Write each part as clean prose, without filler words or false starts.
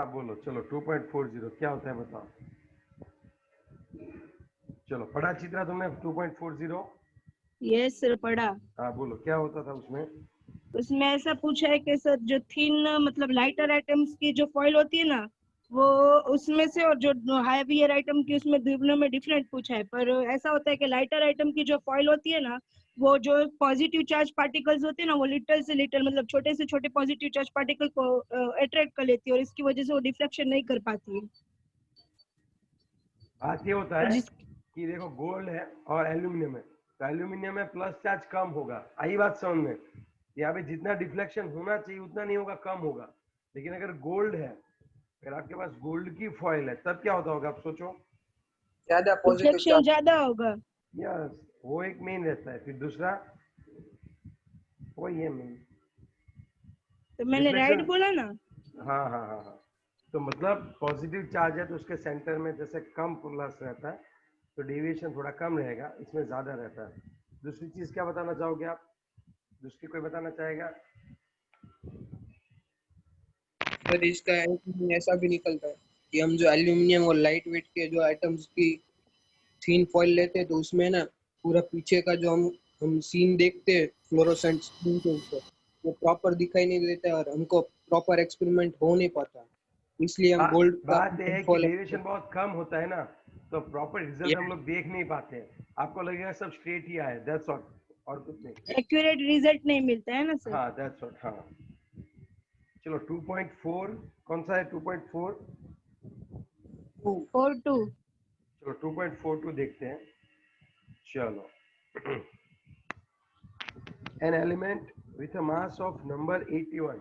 हाँ बोलो, चलो 2.40 क्या होता है बताओ। चलो पढ़ा चित्रा तुमने 2.40? यस सर पढ़ा। हाँ बोलो क्या होता था उसमें। उसमें ऐसा पूछा है कि सर जो थिन मतलब लाइटर आइटम्स की जो फॉइल होती है ना वो उसमें से, और जो हैवियर आइटम की उसमें दोनों में डिफरेंट पूछा है। पर ऐसा होता है कि लाइटर आइटम की जो फॉइल होती है ना वो जो पॉजिटिव चार्ज पार्टिकल्स होते हैं ना वो लिटल से लिटल मतलब छोटे से छोटे पॉजिटिव चार्ज पार्टिकल को अट्रैक्ट कर लेती है और इसकी वजह से वो डिफ्लेक्शन नहीं कर पाती है। बात ये होता और है जिस कि देखो गोल्ड है और एल्यूमिनियम है, तो एल्यूमिनियम में प्लस चार्ज कम होगा, आई बात समझ में। यहाँ पे जितना डिफ्लेक्शन होना चाहिए उतना नहीं होगा, कम होगा। लेकिन अगर गोल्ड है, अगर आपके पास गोल्ड की फॉइल है तब क्या होता होगा आप सोचो। ज्यादा पॉजिटिव डिफ्लेक्शन चार्ज। ज्यादा होगा। यस, वो एक मेन रहता है। फिर दूसरा वो ये मेन तो मैंने राइट डिफ्लेक्शन। बोला ना। हाँ हाँ हाँ हाँ, तो मतलब पॉजिटिव चार्ज है तो उसके सेंटर में जैसे कम प्लस रहता है तो डेविएशन थोड़ा कम रहेगा, इसमें ज़्यादा रहता है। दूसरी चीज़ क्या बताना चाहोगे आप, दूसरी कोई बताना चाहेगा? फिर इसका ऐसा भी निकलता है कि हम जो एल्यूमिनियम और लाइट वेट के जो आइटम्स की थीन फॉइल लेते हैं तो उसमें ना पूरा पीछे का जो हम सीन देखते हैं फ्लोरोसेंट स्क्रीन के ऊपर वो प्रॉपर दिखाई नहीं देता और हमको प्रॉपर एक्सपेरिमेंट हो नहीं पाता, इसलिए हम गोल्ड का बात यह है कि फॉइल। डेविएशन बहुत कम होता है ना, तो प्रॉपर रिजल्ट हम लोग देख नहीं पाते हैं। आपको लगेगा सब स्ट्रेट ही आया, दैट्स ऑल, और कुछ नहीं। एक्यूरेट रिजल्ट नहीं मिलता है ना सर। हाँ दैट्स ऑल। हाँ चलो 2.4 कौन सा है? 2.4। 4-2। चलो 2.42 देखते हैं। चलो an element with a mass of number 81।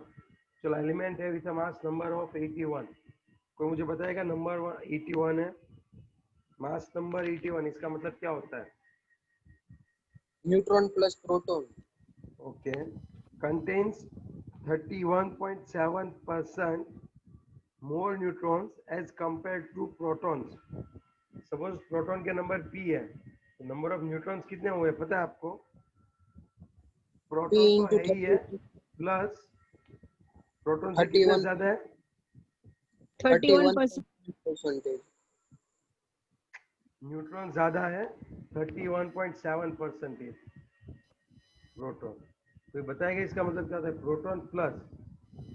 चलो एलिमेंट है with a mass number of 81। कोई मुझे बताएगा नंबर 81 है, मास नंबर 81, इसका मतलब क्या होता है? Neutron plus proton. Okay, contains 31.7% more neutrons as compared to protons। Suppose proton के नंबर p है तो नंबर ऑफ न्यूट्रॉन्स कितने हुए पता है आपको? P प्रोटॉन तो इंटू है ही है, प्लस प्रोटॉन से कितना 31 ज्यादा है? 31%। 31%। न्यूट्रॉन ज्यादा है 31.7% प्रोटॉन। तो बताएगा इसका मतलब क्या होता है? प्रोटॉन प्लस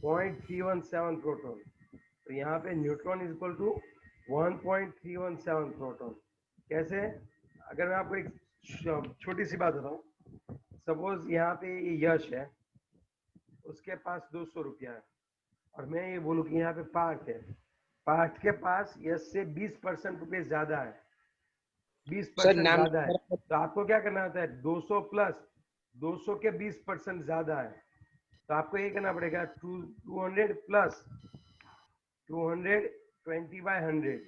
0.317 प्रोटॉन, तो यहाँ पे neutron is equal to 1.317 proton. कैसे? अगर मैं आपको एक छोटी सी बात बताऊं, सपोज यहाँ पे ये यश है, उसके पास 200 रुपया है, और मैं ये बोलूँ कि यहाँ पे पार्थ है, पार्थ के पास यश से 20% रुपये ज्यादा है, सर 20% नाम ज्यादा है, तो आपको क्या करना होता है? 200 प्लस 200 के 20% ज्यादा है, तो आपको ये करना पड़ेगा 200 प्लस 220/100।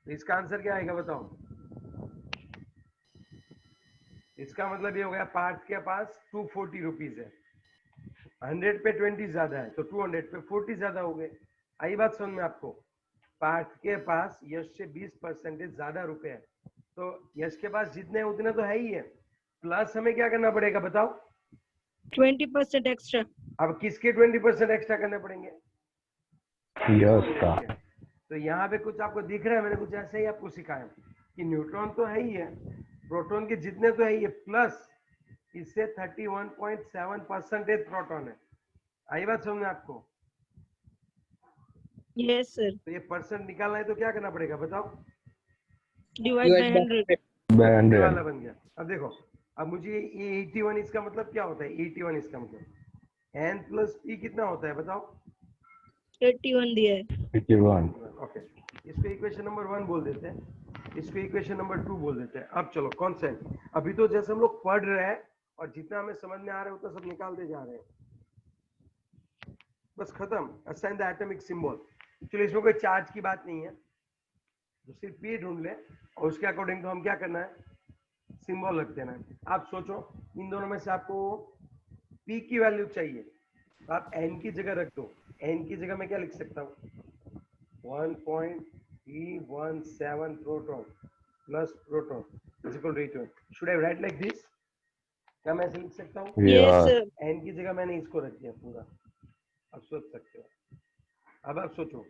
तो इसका आंसर क्या आएगा बताओ? इसका मतलब ये हो गया पार्थ के पास 240 रुपीज है, 100 पे 20 ज्यादा है तो 200 पे 40 ज्यादा हो गए। आई बात समझ में आपको? पार्थ के पास यश से 20% ज्यादा रुपए है, तो यश के पास जितने हैं उतने तो है ही है, प्लस हमें क्या करना पड़ेगा बताओ? 20% एक्स्ट्रा। अब किसके 20% एक्स्ट्रा करने पड़ेंगे? यस का। तो यहाँ पे कुछ आपको दिख रहा है, मैंने कुछ ऐसे ही आपको सिखाया कि न्यूट्रॉन तो है ही है, प्रोटॉन के जितने तो है ही है, प्लस इससे 31.7% प्रोटॉन है। आई बात समझ में आपको? Yes sir. तो ये परसेंट निकालना है तो क्या करना पड़ेगा बताओ? Divide by 100। ये वाला बन गया। अब देखो, अब मुझे ये 81 इसका मतलब क्या होता है? 81 इसका मतलब n प्लस p कितना होता है बताओ? 81 दिया है। 81। ओके, इसको इक्वेशन नंबर 1 बोल देते हैं, इसको इक्वेशन नंबर 2 बोल देते हैं। अब चलो कॉन्सेप्ट, अभी तो जैसे हम लोग पढ़ रहे हैं और जितना हमें समझ में आ रहा है उतना सब निकालते जा रहे हैं, बस खत्म। Assign the atomic symbol. चलो इसमें कोई चार्ज की बात नहीं है, तो सिर्फ p ढूंढ ले और उसके अकॉर्डिंग तो हम क्या करना है? सिंबल रख देना है। आप सोचो इन दोनों में से आपको p की वैल्यू चाहिए, तो आप n की जगह रख दो। n की जगह मैं क्या लिख सकता हूँ? 1.317 proton plus proton is equal to 81। Should I write like this? क्या मैं ऐसे लिख सकता हूँ? Yes yes. सर। n की जगह मैंने इसको रख दिया पूरा। अब सोच सकते हो। अब आप सोचो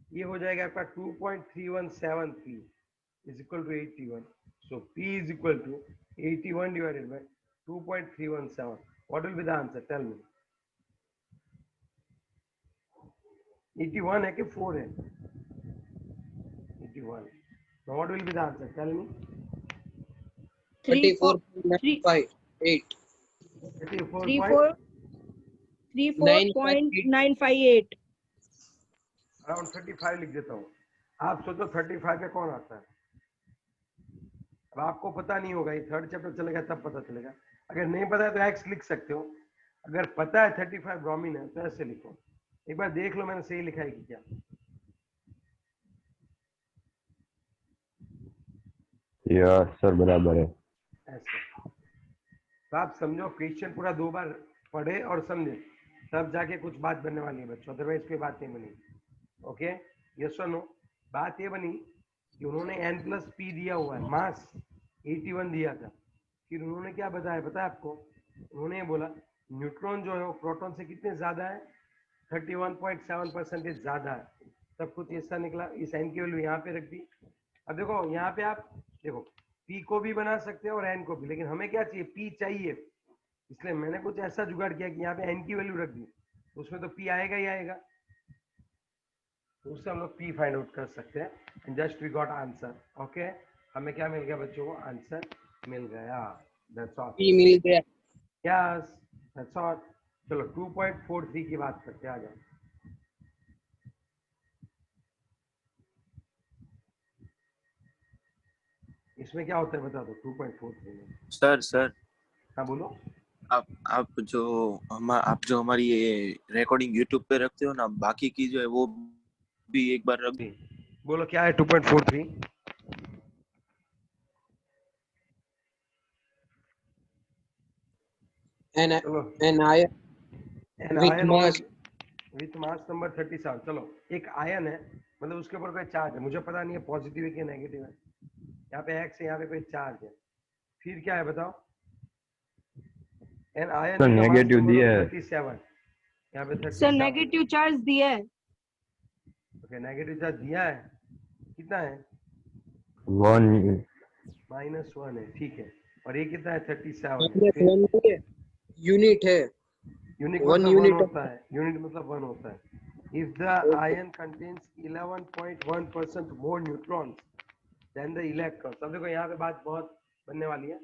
ये हो जाएगा आपका 2.3173 is equal to 81. So P is equal to 81 divided by 2.317. What will be the answer? Tell me. 81 है कि 4 है? 81. Now what will be the answer? Tell me. 34.958. 34. 34.958. Around 35 लिख देता हूँ. आप सोचो 35 पे कौन आता है? अब आपको पता नहीं होगा, ये थर्ड चैप्टर चलेगा तब पता चलेगा. अगर नहीं पता है तो एक्स लिख सकते हो. अगर पता है 35 ब्रोमीन है तो ऐसे लिखो. एक बार देख लो मैंने सही लिखा है कि क्या. यस सर बराबर है. ऐसे तो आप समझो, क्वेश्चन पूरा 2 बार पढ़े और समझे तब जाके कुछ बात बनने वाली है बच्चों, अदरवाइज कोई बात नहीं बनी. ओके, यस और नो. बात ये बनी कि उन्होंने n+p दिया हुआ है, मास 81 दिया था. फिर उन्होंने क्या बताया पता है आपको? उन्होंने बोला न्यूट्रॉन जो है वो प्रोटॉन से कितने ज्यादा है? 31.7% ज्यादा है. सब कुछ ऐसा निकला. इस n की वैल्यू यहाँ पे रख दी. अब देखो यहाँ पे आप देखो p को भी बना सकते हो और n को भी, लेकिन हमें क्या चाहिए? p चाहिए. इसलिए मैंने कुछ ऐसा जुगाड़ किया कि यहाँ पे n की वैल्यू रख दी. उसमें तो p आएगा ही आएगा, तो उससे हम लोग p फाइंड आउट कर सकते हैं. And just we got answer. Okay, हमें क्या मिल गया बच्चों को? आंसर मिल गया. That's all. P मिल गया. Yes, that's all. चलो 2.43 की बात करते हैं. आ जाओ. इसमें क्या होता है बता दो. 2.43 में. सर हाँ बोलो. आप जो हमारी ये रिकॉर्डिंग यूट्यूब पे रखते हो ना, बाकी की जो है वो भी एक बार रख. बोलो क्या है 2.43? चलो An iron an with ion mass. With mass number 37. चलो एक आयन है, मतलब उसके ऊपर कोई चार्ज है. मुझे पता नहीं है पॉजिटिव है कि नेगेटिव है. यहाँ पे एक्स है, यहाँ पे कोई चार्ज है. फिर क्या है बताओ? An ion sir with mass negative number दिया है. 37. यहाँ पे 37. सर नेगेटिव चार्ज दिया है. ओके, नेगेटिव चार्ज दिया है. कितना है? 1. -1 है. ठीक है. और ये कितना है? 37 है. Minus फिर 1 नहीं है, यूनिट है. यूनिट One मतलब 1 unit होता है. यूनिट मतलब 1 होता है. If the ion contains 11.1% more neutrons than the electrons. अब देखो यहाँ पे बात बहुत बनने वाली है.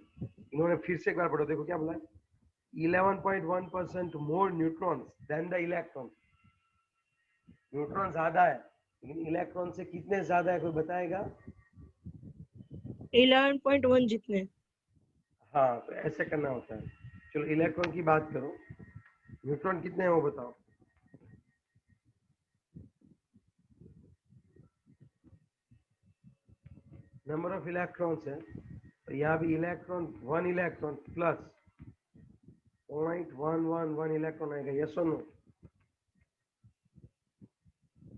इन्होंने फिर से एक बार पढ़ो. देखो क्या बोला है? 11.1% more neutrons than the electrons. Neutron ज्यादा है, लेकिन इलेक्ट्रॉन से कितने ज्यादा है कोई बताएगा? 11.1 जितने. हाँ, तो ऐसे करना होता है. चलो इलेक्ट्रॉन की बात करो. न्यूट्रॉन कितने हैं वो बताओ. नंबर ऑफ इलेक्ट्रॉन्स है, तो यहाँ भी इलेक्ट्रॉन 1 इलेक्ट्रॉन प्लस 0.111 इलेक्ट्रॉन आएगा. यस और नो?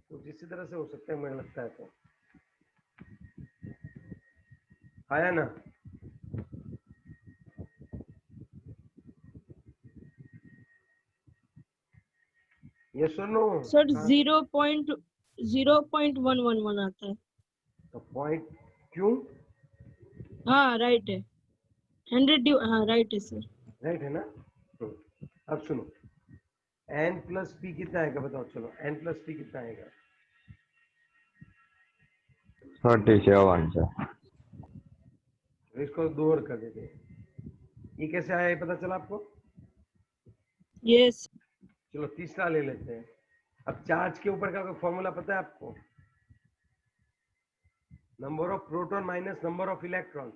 तो इसी तरह से हो सकता है मुझे लगता है. तो आया ना? यस और नो? सर 0.111 आता है. तो पॉइंट क्यों? हाँ राइट है. 100 हाँ राइट है सर. राइट है ना? अब सुनो, n प्लस पी कितना आएगा बताओ. चलो n प्लस पी कितना आएगा? 37 सर. इसको 2 और कर देते हैं. ये कैसे आया ये पता चला आपको? यस. चलो तीसरा ले लेते हैं. अब चार्ज के ऊपर का कोई फॉर्मूला पता है आपको? Number of proton minus number of electron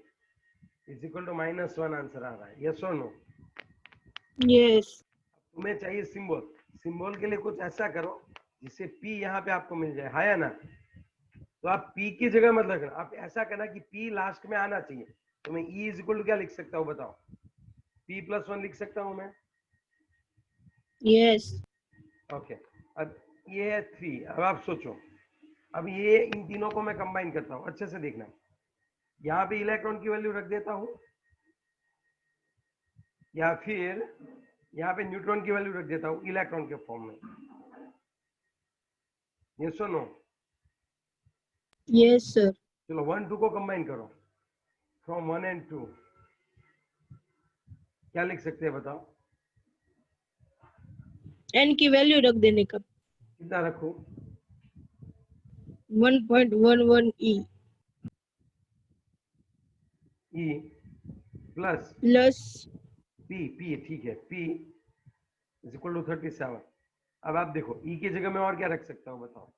is equal to -1 answer आ रहा है. यस और नो? यस. तुम्हें चाहिए सिंबल. सिंबल के लिए कुछ ऐसा करो जिससे P यहाँ पे आपको मिल जाए. है ना? तो आप P की जगह मत रखना. आप ऐसा करना कि P लास्ट में आना चाहिए. तो मैं E इज इक्वल टू क्या लिख सकता हूँ बताओ? P+1 लिख सकता हूँ मैं. यस. ओके, अब ये है 3. अब आप सोचो, अब ये इन तीनों को मैं कंबाइन करता हूँ. अच्छे से देखना. यहाँ पे इलेक्ट्रॉन की वैल्यू रख देता हूँ, या फिर यहाँ पे न्यूट्रॉन की वैल्यू रख देता हूँ इलेक्ट्रॉन के फॉर्म में. ये सुनो, यस सर। चलो 1 2 को कंबाइन करो, फ्रॉम 1 एंड 2 क्या लिख सकते हैं बताओ? एन की वैल्यू रख देने का, कितना रखूं? 1.11 ई ई प्लस प्लस पी ठीक है, पी इज इक्वल टू 37। अब आप देखो ई की जगह में और क्या रख सकता हूँ बताओ?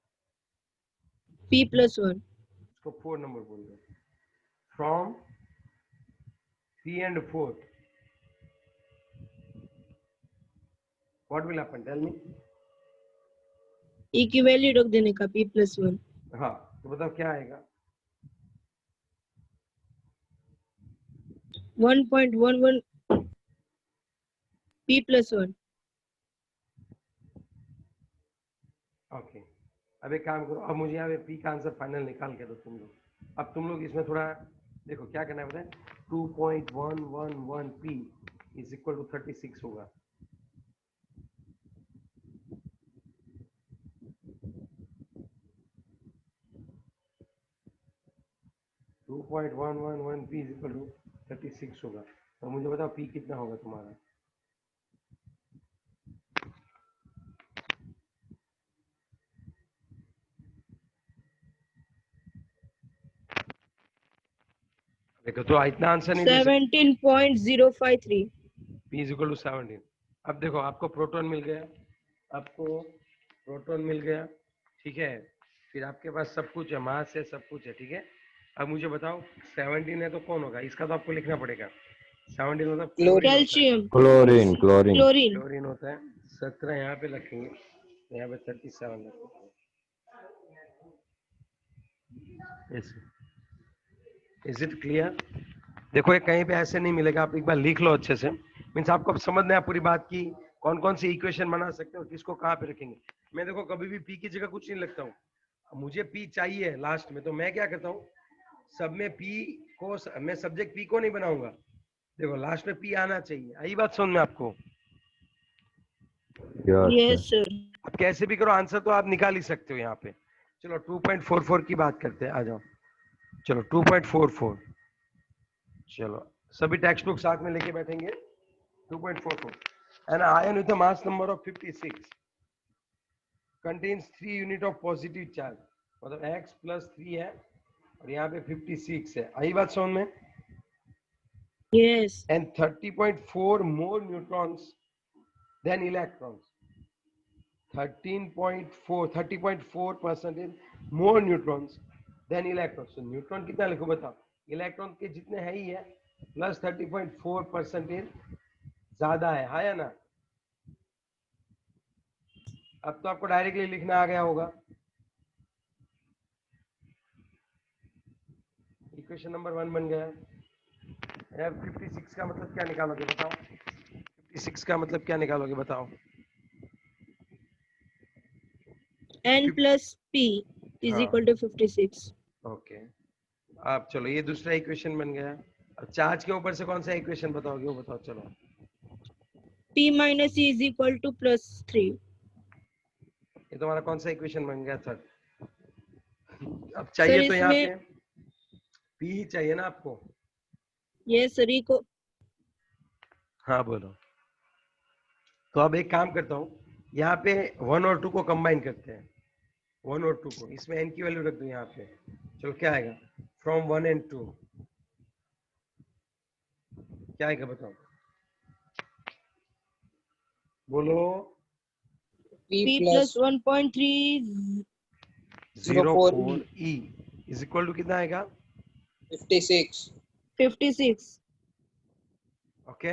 P plus 1। इसको 4 नंबर बोल दो, from 3 and 4 what will happen, tell me? ई की वैल्यू रख देने का, पी प्लस 1। हाँ तो बताओ क्या आएगा? 1.11 पी प्लस 1। ओके, अब एक काम करो, अब मुझे यहाँ पे पी का आंसर फाइनल निकाल के दो तुम लोग। अब तुम लोग इसमें थोड़ा देखो क्या करना है बताए, 2.111 पी इज इक्वल टू 36 होगा। Two point one one one P is equal to 36 होगा। तो मुझे बताओ पी कितना होगा तुम्हारा? देखो तो इतना आंसर नहीं दे सकते। 17.053। P is equal to 17। अब देखो आपको प्रोटॉन मिल गया, आपको प्रोटॉन मिल गया, ठीक है, फिर आपके पास सब कुछ है, मास है, सब कुछ है, ठीक है। अब मुझे बताओ 17 है तो कौन होगा? इसका तो आपको लिखना पड़ेगा। 17 मतलब क्लोरीन होता है, calcium, chlorine chlorine chlorine. Chlorine होता है। 17 यहाँ पे रखेंगे, यहाँ पे 37 रखेंगे, इज इट क्लियर? देखो ये कहीं पे ऐसे नहीं मिलेगा, आप एक बार लिख लो अच्छे से, मीन्स आपको अब समझ में आया पूरी बात की कौन कौन सी इक्वेशन बना सकते हो, किसको कहाँ पे रखेंगे। मैं देखो कभी भी पी की जगह कुछ नहीं लगता हूँ, मुझे पी चाहिए लास्ट में, तो मैं क्या करता हूँ, सब में पी को, मैं सब्जेक्ट पी को नहीं बनाऊंगा, देखो लास्ट में पी आना चाहिए। आई बात समझ में आपको? Yes yes sir sir. अब कैसे भी करो आंसर तो आप निकाल ही सकते हो यहाँ पे। चलो 2.44 की बात करते हैं, आ जाओ। चलो 2.44, चलो सभी टेक्स्ट बुक साथ में लेके बैठेंगे। 2.44 an ion with a mass number of 56 contains 3 unit of positive charge, मतलब x plus 3 है और यहाँ पे 56 है। आई बात समझ में? Yes. and 30.4 more neutrons than electrons, 30.4% more neutrons than electrons। तो न्यूट्रॉन कितना लिखो बताओ? इलेक्ट्रॉन के जितने है ही है, प्लस 30.4% ज्यादा है या ना? अब तो आपको डायरेक्टली लिखना आ गया होगा। इक्वेशन नंबर 1 बन गया। अब 56 का मतलब क्या निकालोगे बताओ? 56 का मतलब क्या निकालोगे बताओ? एन प्लस पी इज हाँ इक्वल टू 56। ओके, अब चलो ये दूसरा इक्वेशन बन गया। अब चार्ज के ऊपर से कौन सा इक्वेशन बताओगे वो बताओ चलो। P minus E is equal two plus 3। ये तुम्हारा कौन सा इक्वेशन बन गया? थर्ड। अब सर चाहिए तो यहाँ इसमें पे पी ही चाहिए ना आपको? ये सर ई को, हाँ बोलो। तो अब एक काम करता हूँ, यहाँ पे 1 और 2 को कंबाइन करते हैं, 1 और 2 को, इसमें n की वैल्यू रख दो यहाँ पे। चलो क्या आएगा? फ्रॉम 1 and 2 क्या आएगा बताओ? बोलो। P P plus plus 1.3 04 E is equal to कितना आएगा? 56. 56। ओके,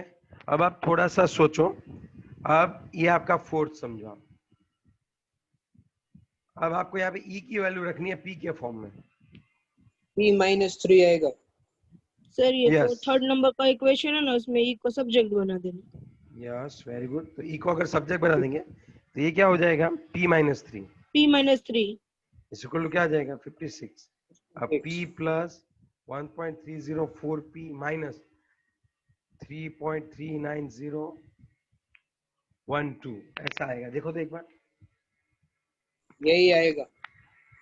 अब आप थोड़ा सा सोचो, अब ये आपका फोर्थ समझो। अब आपको यहाँ पे E की वैल्यू रखनी है P के फॉर्म में। P minus 3 आएगा. सर ये Yes. थर्ड नंबर का इक्वेशन है ना, उसमें ई को सब्जेक्ट बना देना। Yes very good. तो E को अगर सब्जेक्ट बना देंगे तो ये क्या हो जाएगा? P minus 3 P minus 3। इस इक्वल टू क्या आ जाएगा? 56। अब P 56. प्लस 1.304 P माइनस 3.39012 ऐसा आएगा। देखो तो एक बार, यही आएगा.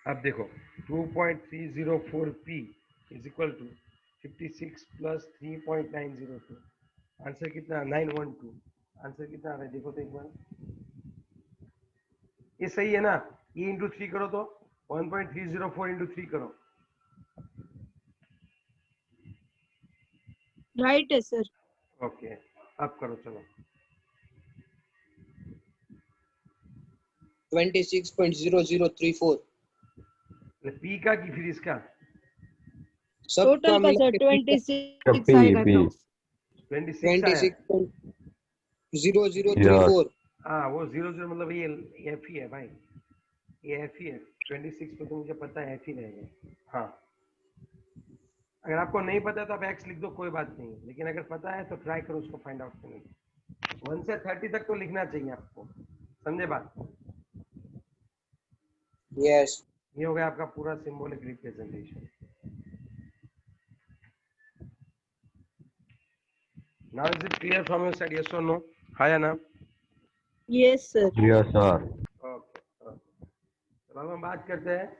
अब देखो 2.304 p is equal to 56 plus 3.902, answer कितना 912, आंसर कितना आ रहा है देखो तो एक बार, ये सही है ना, ये इंटू 3 करो तो 1.304 इंटू 3 करो, राइट है सर। ओके अब करो चलो 26.0034 पी का कि फिर इसका सबका टोटल का मिला सर के 26 पी आएगा पी अप्रॉक्स। 26 आया, 26.0034 हाँ वो 00 मतलब ये एफ ही है भाई, ये एफ ही है, 26 पे तो मुझे पता है एफ ही रहेगा। हाँ अगर आपको नहीं पता है तो आप एक्स लिख दो कोई बात नहीं है, लेकिन अगर पता है तो ट्राई करो उसको फाइंड आउट करने की, 1 से 30 तक तो लिखना चाहिए आपको, समझे बात। यस ये हो गया आपका पूरा symbolic representation. Now is it clear from your side, yes और नो, हाँ या ना? Yes sir. Yes sir. Okay तो अब हम बात करते हैं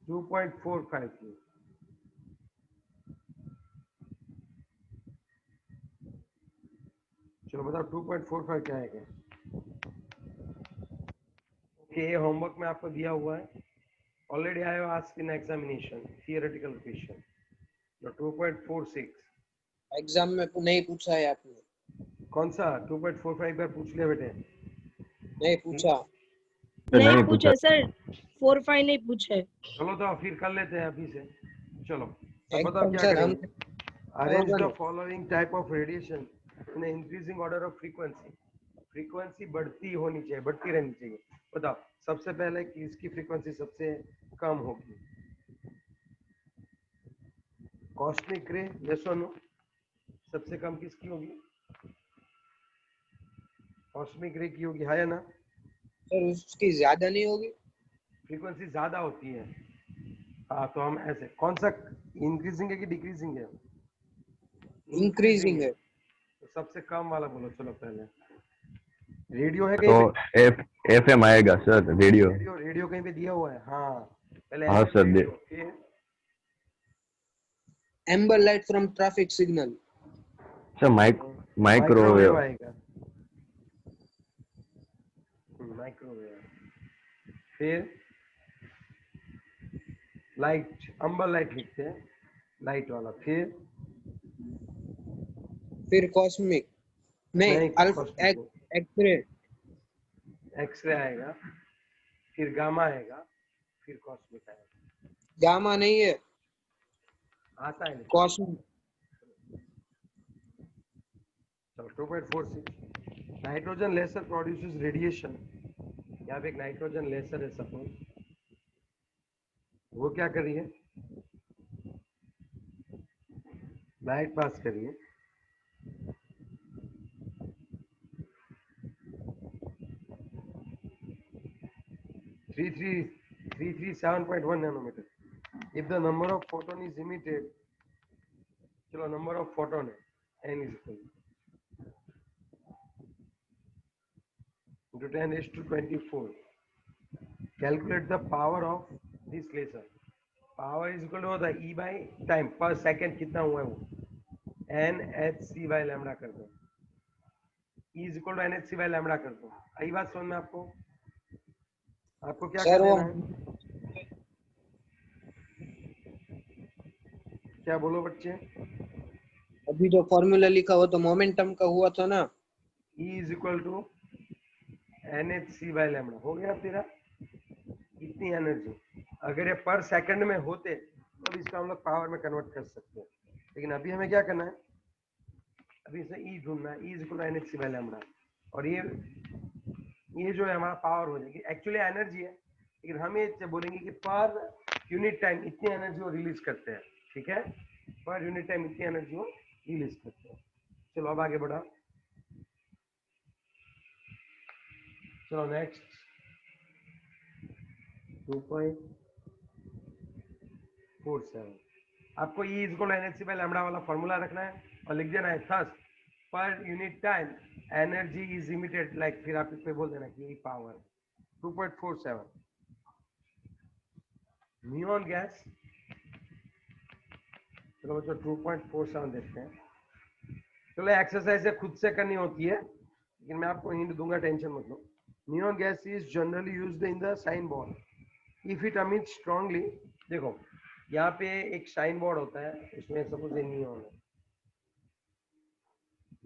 2.45 की। चलो बताओ 2.45 क्या है क्या? ओके ये होमवर्क में आपको दिया हुआ है, already I have asked in examination theoretical question, तो 2.46 एग्जाम में नहीं पूछा है आपने, कौन सा 2.45 बार पूछ लिया बेटे? नहीं पूछा। नहीं पूछा सर, 4-5 नहीं पूछा है। चलो तो फिर कर लेते हैं अभी से, चलो तब बताओ एकदम क्या सर हम करेंगे। अरेंज होगा द ना। Following type of radiation in increasing order of frequency, frequency बढ़ती होनी चाहिए, बढ़ती रहनी चाहिए। बताओ सबसे पहले कि इसकी फ्रीक्वेंसी सबसे कम होगी, कॉस्मिक रे, यस और नो, सबसे कम किसकी होगी? कॉस्मिक रे की होगी, हाँ या ना? सर उसकी ज्यादा नहीं होगी? फ्रीक्वेंसी ज्यादा होती है, हाँ तो हम ऐसे कौन सा, इंक्रीजिंग है कि डिक्रीजिंग है? इंक्रीजिंग है। तो सबसे कम वाला बोलो चलो पहले, रेडियो है कहीं तो पे? एफ एफ एम आएगा सर, रेडियो। रेडियो रेडियो कहीं पे दिया हुआ है, हाँ पहले हाँ एफ सर रेडियो, फिर amber light from traffic signal. Sir microwave microwave. आएगा, माइक्रोवेव, फिर लाइट, अम्बर लाइट लिखते हैं लाइट वाला, फिर कॉस्मिक नहीं नहीं अल्फा कॉस्मिक, एक्सरे। एक्सरे आएगा, फिर गामा आएगा, फिर कॉस्मिक आएगा, गामा नहीं है, आता है लेकिन। कॉस्मिक। चलो 2.46 नाइट्रोजन लेसर प्रोड्यूसेस रेडिएशन, यहाँ पे एक नाइट्रोजन लेसर है सपोज, वो क्या कर रही है, लाइट पास कर रही है, three three 337.1 nanometre, if the number of photon is emitted, चलो नंबर ऑफ फोटोन है n is equal to 10⁻²4, calculate the power of this laser, power is equal to होता है e by टाइम पर second कितना हुआ है वो, nhc by lambda कर दो, e is equal to nhc by lambda कर दो, आई बात समझ में आपको? आपको क्या कर सर वो देना है, क्या बोलो बच्चे? अभी जो फॉर्मूला लिखा हो तो मोमेंटम का हुआ था ना। E is equal to NHC by lambda, हो गया तेरा, इतनी एनर्जी, अगर ये पर सेकंड में होते तो इसका हम लोग पावर में कन्वर्ट कर सकते हैं, लेकिन अभी हमें क्या करना है, अभी इसे ई ढूंढना है, E is equal to NHC by lambda, और ये जो है हमारा पावर हो जाएगी, एक्चुअली एनर्जी है, लेकिन हम ये बोलेंगे कि पर यूनिट टाइम इतनी एनर्जी वो रिलीज करते हैं, ठीक है, पर यूनिट टाइम इतनी एनर्जी वो रिलीज करते हैं। चलो अब आगे बढ़ा, चलो नेक्स्ट 2.47, आपको E is equal to NHC by lambda वाला फॉर्मूला रखना है और लिख देना है thus per unit time energy is emitted, like फिर आप इस पे बोल देना कि ये पावर 2.47, नियॉन गैस, चलो बच्चों 2.47 देखते हैं। चलो एक्सरसाइज खुद से करनी होती है, लेकिन मैं आपको हिंट दूंगा, टेंशन मत लो। Neon gas is generally used in the sign board if it emits strongly. देखो यहाँ पे एक साइन बोर्ड होता है, उसमें सपोज ये नियॉन है,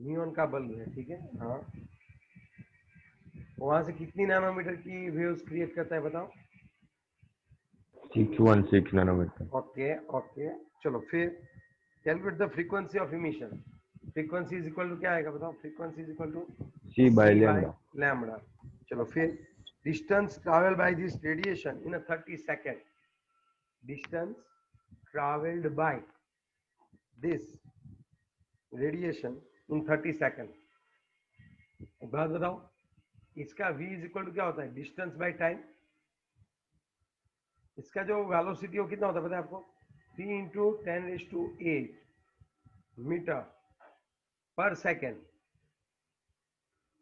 नियॉन का बल्ब है, ठीक है, हाँ, वहां से कितनी नैनोमीटर की वेव्स क्रिएट करता है बताओ? 616 नैनोमीटर। ओके ओके, चलो फिर calculate the frequency of emission. Frequency is equal to क्या आएगा बताओ? Frequency is equal to C by C by lambda. lambda। चलो फिर distance travel by this radiation in a 30 second. Distance travelled by this radiation in 30 second. एक बात बताओ, इसका v is equal to क्या होता है? Distance by time. इसका जो वेलोसिटी वो कितना होता है पता है आपको? 3 into 10⁸ metre per second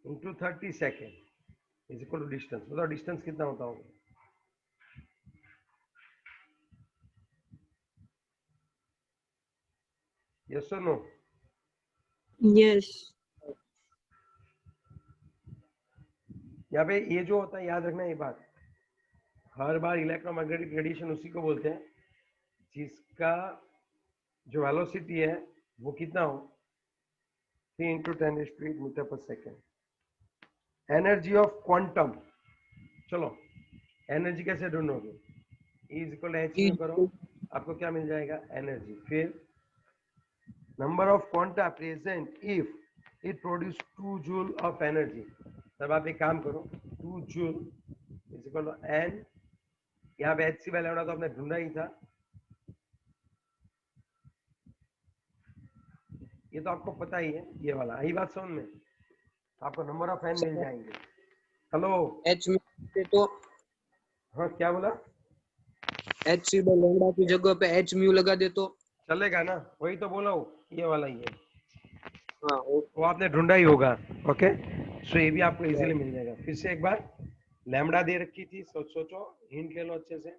into 30 second is equal to distance. बताओ डिस्टेंस कितना होता होगा? यस और नो? यस। यहाँ पे ये जो होता है, याद रखना ये बात, हर बार इलेक्ट्रोमैग्नेटिक रेडिएशन उसी को बोलते हैं जिसका जो वेलोसिटी है वो कितना हो? 3 into 10⁸ metre per second. Energy of quantum, चलो एनर्जी कैसे ढूंढोगे? E is equal h mu करो, आपको क्या मिल जाएगा? एनर्जी। फिर number of quanta present if it produce 2 joule of energy. तब आप एक काम करो, 2 joule is equal to n, यहाँ पे एच सी बाय लैम्डा तो आपने ढूंढा ही था, ये तो आपको पता ही है, ये वाला। आई बात समझ में? आपको नंबर ऑफ एन मिल जाएंगे। हेलो, एच में तो हाँ क्या बोला? एच सी बाय लैम्डा की जगह पे एच म्यू लगा दे तो चलेगा ना? वही तो बोला हूँ, ये वाला ही है, हाँ वो आपने ढूंढा ही होगा। ओके, सो ये भी आपको इजीली मिल जाएगा। फिर से एक बार, लैम्डा दे रखी थी, सोचो, हिंट ले लो अच्छे से।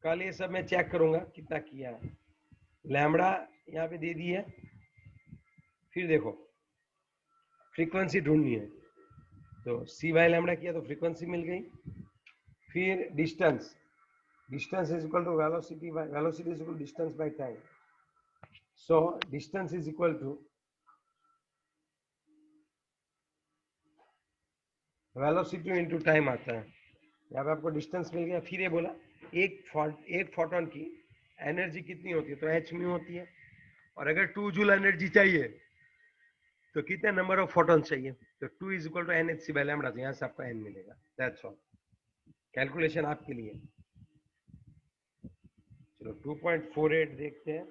कल ये सब मैं चेक करूंगा कितना किया है। लैम्डा यहाँ पे दे दी है, फिर देखो फ्रीक्वेंसी ढूंढनी है, तो सी बाय लैम्डा किया तो फ्रीक्वेंसी मिल गई। फिर distance, distance is equal to velocity by velocity is equal to distance by time. So distance is equal to velocity into time आता है। यहाँ पे आपको डिस्टेंस मिल गया। फिर ये बोला एक फोटोन की एनर्जी कितनी होती है? तो एच म्यू होती है। और अगर 2 जूल एनर्जी चाहिए तो कितने नंबर ऑफ फोटॉन चाहिए? तो 2 is equal to n h c by lambda. तो यहाँ से आपको एन मिलेगा। दैट्स ऑल, कैलकुलेशन आपके लिए। चलो 2.48 देखते हैं।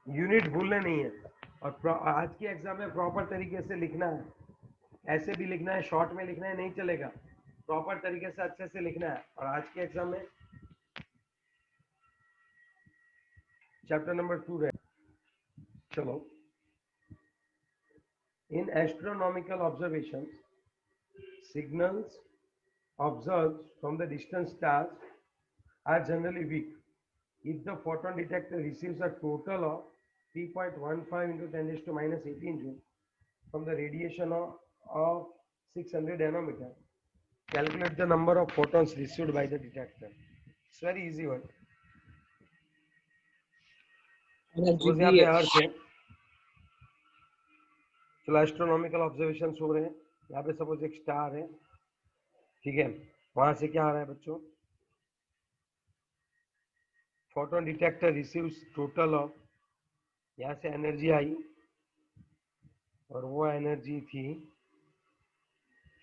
यूनिट भूलने नहीं है, और आज के एग्जाम में प्रॉपर तरीके से लिखना है। ऐसे भी लिखना है, शॉर्ट में लिखना है नहीं चलेगा, प्रॉपर तरीके से अच्छे से लिखना है। और आज के एग्जाम में चैप्टर नंबर 2 रहे। चलो, in astronomical observations, signals observed from the distant stars are generally weak. If the photon detector receives a total of 3.15 into 10⁻18 joule from the radiation of 600 nanometer, calculate the number of photons received by the detector. It's very easy one. Energy यहाँ भी पे है। अर्थ है, चलो astronomical observation हो रहे हैं। यहाँ पे सपोज एक स्टार है, ठीक है, वहां से क्या आ रहा है बच्चों? Photon detector receives total of, यहाँ से एनर्जी आई और वो एनर्जी थी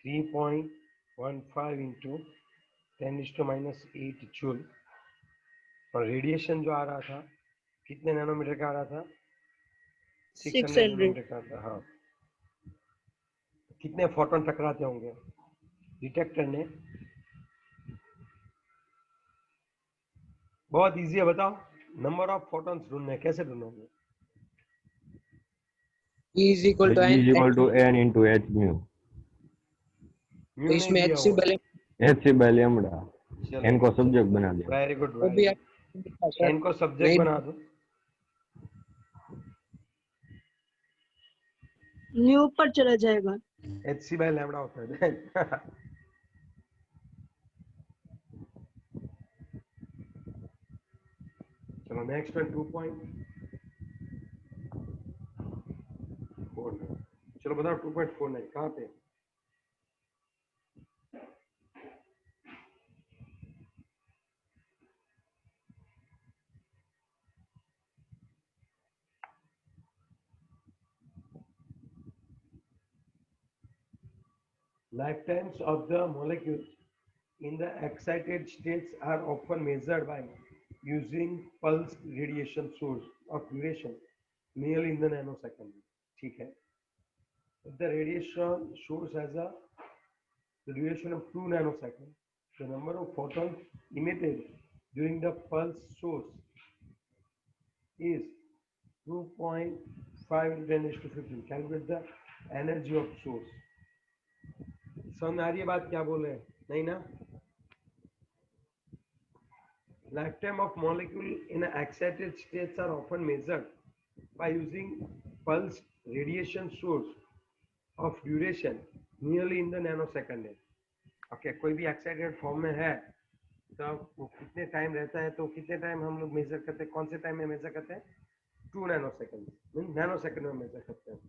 3.15 इंटू 10⁻⁸ जूल। और रेडिएशन जो आ रहा था कितने नैनोमीटर का आ रहा था? 600 नैनोमीटर का था। हाँ, कितने फोटोन टकराते होंगे डिटेक्टर ने? बहुत इजी है, बताओ। नंबर ऑफ फोटॉन्स ढूंढने, कैसे ढूंढोगे? E is equal to E n is equal to n into h mu. Mu नहीं इसमें दिया एच सी हुआ, बाय एच बाय लैम्बडा चलो एन को सब्जेक्ट बना दिया। वेरी गुड वो भी आप सर एन को सब्जेक्ट नहीं बना दो। न्यू पर चला जाएगा। एच सी बाय लैम्बडा होता है चलो नेक्स्ट वन 2.49। चलो बताओ 2.49 कहाँ पे? Lifetimes of the molecules in the excited states are often measured by using pulse radiation source of duration merely in the nanosecond. ठीक है? If the radiation source has the duration of 2 nanoseconds, the number of photons emitted during the pulse source is 2.5 into 10 to 15. Calculate the energy of source. समझ आ रही है बात क्या बोल रहे हैं? नहीं ना? Lifetime of molecule in excited states are often measured by using pulse radiation source of duration nearly in the nanosecond है। ओके कोई भी एक्साइटेड फॉर्म में है तो वो कितने टाइम रहता है, तो कितने टाइम हम लोग मेजर करते हैं, कौन से टाइम में मेजर करते हैं? 2 नैनोसेकंड, नैनोसेकंड में मेजर करते हैं।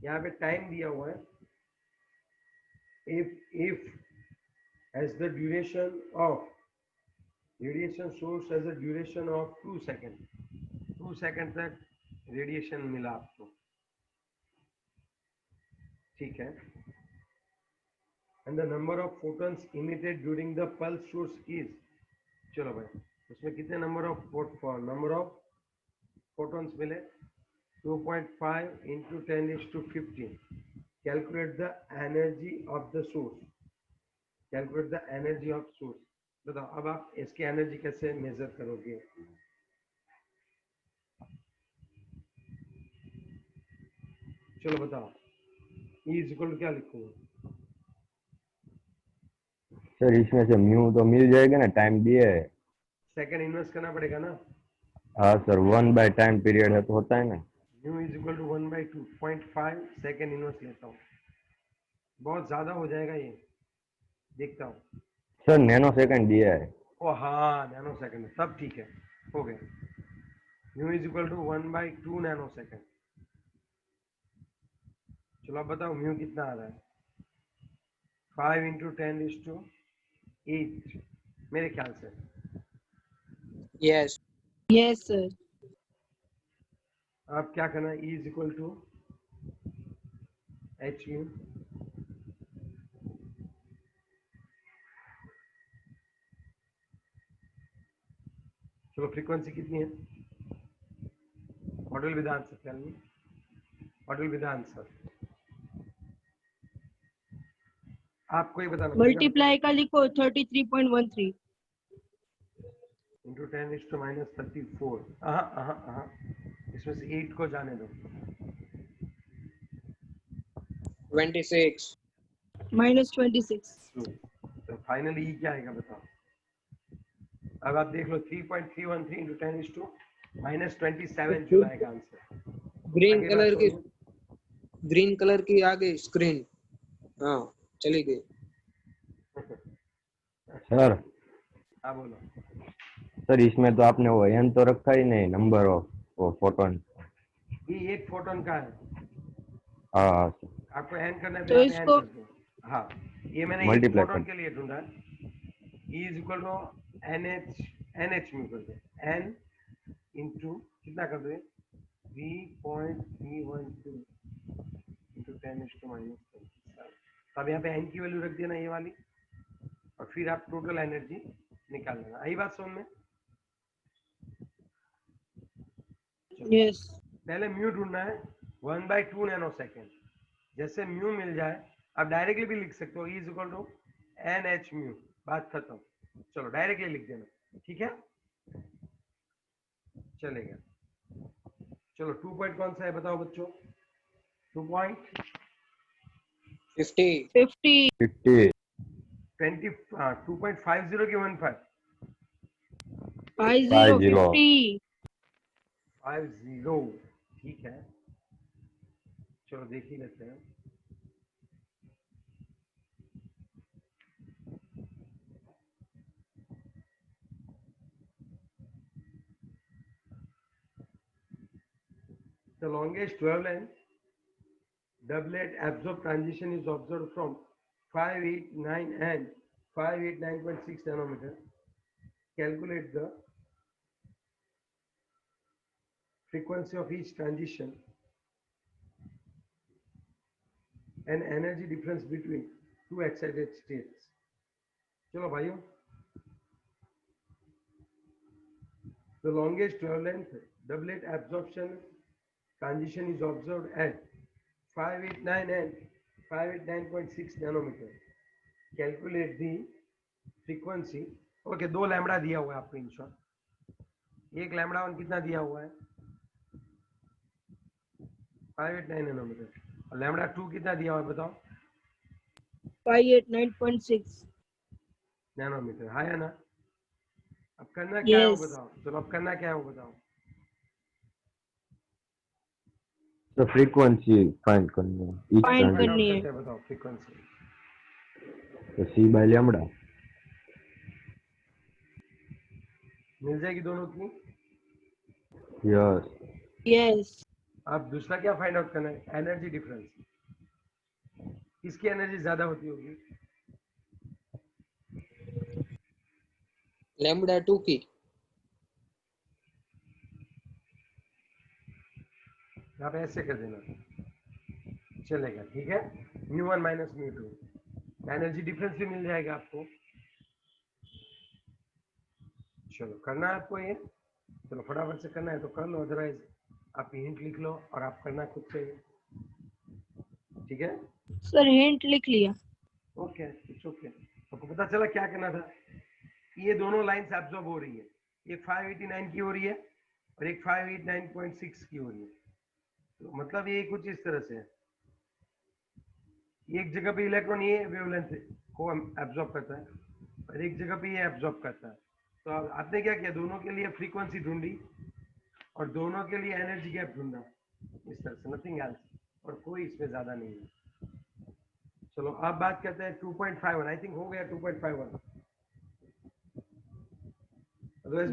यहाँ पे टाइम दिया हुआ है if as the duration of radiation source has a duration of 2 seconds, 2 second तक रेडिएशन मिला आपको, ठीक है, and the number of photons emitted during the pulse source is, चलो भाई उसमें कितने नंबर ऑफ photons मिले? 2.5 into 10 is to 15. Calculate the energy of the source. Calculate the energy of source. बताओ अब आप इसकी एनर्जी कैसे मेजर करोगे? चलो बताओ E इज इक्वल टू क्या लिखूंगा? सर इसमें से म्यू तो मिल जाएगा ना, टाइम दिए है। सेकंड इन्वेस्ट करना पड़ेगा ना। हाँ सर 1 बाय टाइम पीरियड है तो होता है ना। Mu is equal to 1/2.5 second invest लेता हूँ, बहुत ज्यादा हो जाएगा ये, देखता हूँ। सर नैनो सेकंड दिया है। ओ हाँ नैनो सेकंड, सब ठीक है, हो गया। Mu is equal to 1/2 nano second. चलो अब बताओ म्यू कितना आ रहा है? 5 into 10 is to 8 मेरे ख्याल से। Yes yes sir. अब क्या करना है? E is equal to h mu, चलो फ्रीक्वेंसी कितनी है? मॉडल विधान सर, क्या नहीं मॉडल विधान सर, आपको ही बताना पड़ेगा। मल्टीप्लाई का लिखो 33.13 इंटू 10 is to minus 34। इसमें से 8 को जाने दो। 26 -26। तो फाइनली क्या आएगा बताओ? अब आप देख लो 3.313 इंटू 10 is to minus 27 जो आएगा आंसर। ग्रीन कलर की आ गई स्क्रीन। हाँ चली गई। सर हाँ बोलो। सर इसमें तो आपने वो एन तो रखा ही नहीं, नंबर ऑफ वो फोटोन। ये एक फोटोन का है, हाँ आपको एन करना है तो तो आप इसको एन कर दो। हाँ ये मैंने एक मल्टीप्लाई फोटोन कर। के लिए ढूंढा है। E is equal to NH में कर दो, N इंटू कितना कर दो? 3.312 इंटू 10 is to minus 27। अब यहाँ पे N की वैल्यू रख देना ये वाली, और फिर आप टोटल एनर्जी निकाल लेना। आई बात समझ में? यस पहले म्यू ढूंढना है 1/2 नैनो सेकेंड। जैसे म्यू मिल जाए आप डायरेक्टली भी लिख सकते हो, E is equal to NH mu, बात खत्म। चलो डायरेक्टली लिख देना, ठीक है, चलेगा। चलो 2 पॉइंट कौन सा है बताओ बच्चों? 2.50। 50 50 50 2.50 की 15 50 50 ठीक है, चलो देख ही लेते हैं। The longest 12 length doublet absorb transition is observed from 589 and 589.6 nanometer. Calculate the frequency of each transition and energy difference between two excited states. चलो भाइयों, the longest 12 length doublet absorption transition is observed at 589 and 589.6 nanometer. Calculate the frequency. Okay, 2 lambda दिया हुआ है आपको in short, एक lambda one कितना दिया हुआ है 589 नैनोमीटर, और लैम्बडा 2 कितना दिया हुआ है बताओ 589.6 नैनोमीटर, हाँ या ना। अब करना क्या है वो Yes. बताओ, चलो अब करना क्या है वो बताओ। तो फ्रीक्वेंसी फाइंड करनी है each Find find transition। Out करनी है। करते हैं, बताओ फ्रीक्वेंसी। तो C by lambda। मिल जाएगी दोनों की। यस। Yes. अब दूसरा क्या फाइंड आउट करना है, एनर्जी डिफरेंस, किसकी एनर्जी ज्यादा होती होगी, लैम्बडा 2 की। यहाँ पे ऐसे कर देना चलेगा, ठीक है। μ1 माइनस μ2, एनर्जी डिफरेंस भी मिल जाएगा आपको। चलो करना है आपको ये, चलो फटाफट से करना है तो कर लो, अदरवाइज आप हिंट लिख लो और आप करना खुद से, ठीक है। सर हिंट लिख लिया। Okay, it's okay. आपको पता चला क्या करना था, ये दोनों लाइंस एब्जॉर्ब हो रही है, एक 589 की हो रही है और एक 589.6 की हो रही है। तो मतलब ये कुछ इस तरह से है, एक जगह पे इलेक्ट्रॉन ये वेवलेंथ को एब्जॉर्ब करता है और एक जगह पे ये एब्जॉर्ब करता है। तो आपने क्या किया, दोनों के लिए फ्रीक्वेंसी ढूंढी और दोनों के लिए एनर्जी गैप ढूंढा, इस तरह से, नथिंग एल्स, और कोई इसमें ज्यादा नहीं है। चलो अब बात करते हैं 2.51, आई थिंक हो गया 2.51।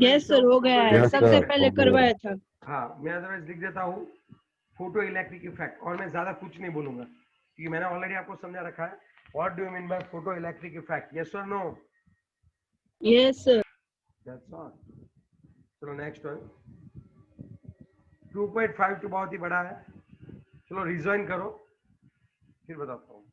यस सर हो गया है, Yes, सबसे sir, पहले हो गया। करवाया था। हाँ, मैं अदरवाइज लिख देता हूँ फोटो इलेक्ट्रिक इफेक्ट, और मैं ज्यादा कुछ नहीं बोलूंगा क्योंकि मैंने ऑलरेडी आपको समझा रखा है what do you mean by photo electric effect, yes और no, yes sir. That's all. चलो नेक्स्ट वन, 2.5 तो बहुत ही बड़ा है, चलो रिजॉइन करो फिर बताता हूँ।